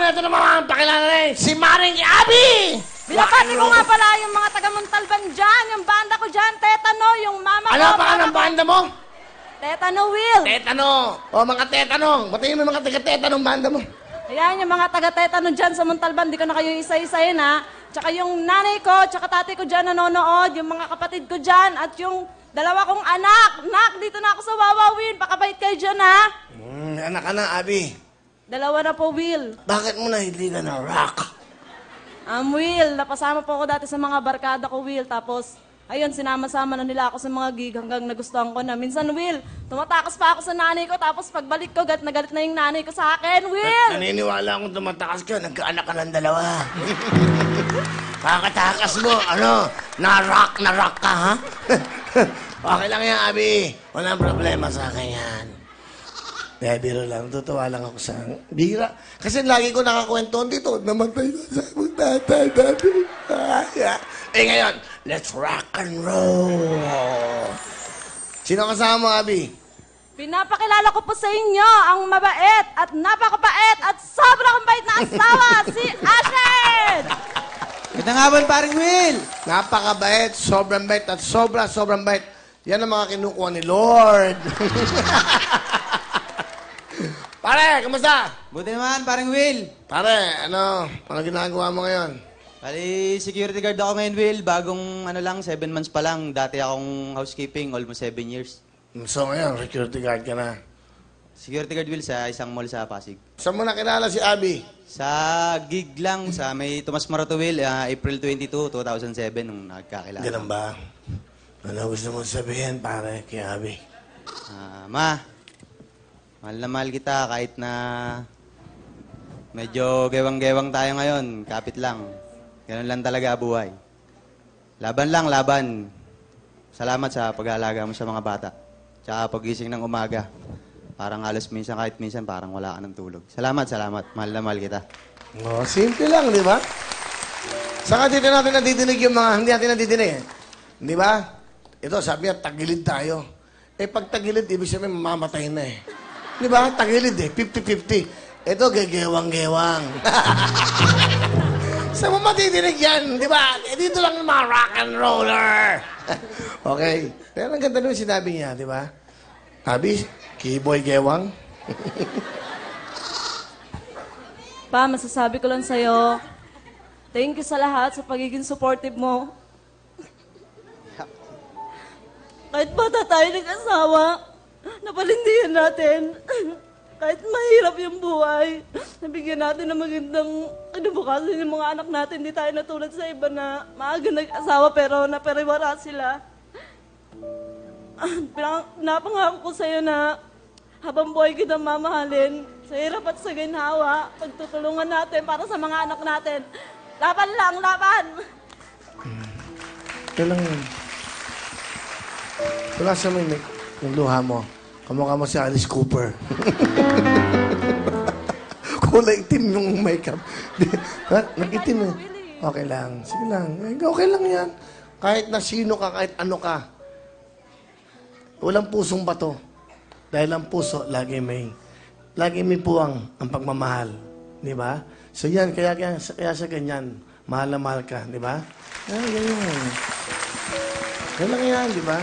ito naman ang pakilala rin, si Maring Abby! Binabati ko nga pala yung mga taga-Montalban dyan, yung banda ko dyan, Tetano, yung mama ko. Ano pa ka ng banda mo? Tetano, Will. Tetano. O, mga Tetano. Batiin mo yung mga taga-Tetanong banda mo. Ayan, yung mga taga-Tetano dyan sa Montalban, di ko na kayo isa-isahin, ha? Tsaka yung nanay ko, tsaka tatay ko dyan nanonood, yung mga kapatid ko dyan, at yung dalawa kong anak. Nak, dito na ako sa Wawawin. Pakabait kayo dyan, ha? Anak ka na, Abby. Dalawa na po, Will. Bakit mo na hindi ka na rock? Will, napasama po ako dati sa mga barkada ko, Will. Tapos, ayun, sinama-sama na nila ako sa mga gig hanggang nagustuhan ko na. Minsan, Will, tumatakas pa ako sa nanay ko. Tapos, pagbalik ko, galit na yung nanay ko sa akin, Will. Naniniwala akong tumatakas ka. Nagkaanak ka ng dalawa. Kakatakas mo, na-rock ka, ha? Okay lang yan, Abby. Walang problema sa akin yan. Biro lang, tutuwa lang ako sa bira. Kasi lagi ko nakakwentuhan dito, namatay na sa mong tatay dati. Ngayon, let's rock and roll. Sino kasama, Abby? Pinapakilala ko po sa inyo ang mabait at napakabait at sobrang bait na asawa, si Ashley! Magandang hapon, paring Will. Napakabait, sobrang bait at sobrang bait. Yan ang mga kinukuha ni Lord. Pare, kamusta? Buti naman, paring Will. Pare, ano ginagawa mo ngayon? Bali, security guard ako ngayon, Will. Bagong 7 months pa lang. Dati akong housekeeping, almost 7 years. So ngayon, security guard ka na. Security guard, Will, sa isang mall sa Pasig. Saan mo nakilala si Abby? Sa gig lang, sa may Tomas Morato, Will, April 22, 2007, nung nagkakilala. Ganun ba? Ano gusto mo sabihin, pare, kay Abby? Mahal na mahal kita kahit na medyo gewang-gewang tayo ngayon. Kapit lang. Ganun lang talaga buhay. Laban lang, laban. Salamat sa pag-aalaga mo sa mga bata. Tsaka pagising ng umaga. Parang halos minsan, kahit minsan, parang wala ka ng tulog. Salamat. Mahal na mahal kita. Oh, simple lang, di ba? Saka dito natin nadidinig yung mga hindi natin nadidinig. Di ba? Ito, sabi niya, tagilid tayo. Pag tagilid, ibig sabihin, mamamatay na eh. Di ba? Tagilid eh. 50-50. Ito, gegewang-gewang. Saan mo matidinig yan? Di ba? Dito lang yung mga rock and roller. Okay. Pero ang ganda nung sinabi niya, di ba? Abby, keyboy gewang. Pa, masasabi ko lang sa'yo, thank you sa lahat sa pagiging supportive mo. Kahit bata tayo nag-asawa, napalindihan natin. Kahit mahirap yung buhay, nabigyan natin ng magandang kinabukasan yung mga anak natin. Hindi tayo natulad sa iba na maaga nag-asawa pero napariwara sila. Napangako ko sa'yo na habang buhay kitang mamahalin, sa hirap at sa ginhawa, pagtutulungan natin para sa mga anak natin. Laban lang, laban! Ito lang yun. Wala sa may yung luha mo. Kamukha mo si Alice Cooper. Kulay itim yung makeup. Nag-itim eh. Okay lang. Sige lang. Okay lang yan. Kahit na sino ka, kahit ano ka. Walang pusong bato. Dahil ang puso, lagi may puwang ang pagmamahal. Di ba? So yan, kaya sa ganyan, mahal na mahal ka. Di ba? Ganyan. Yan lang yan, di ba?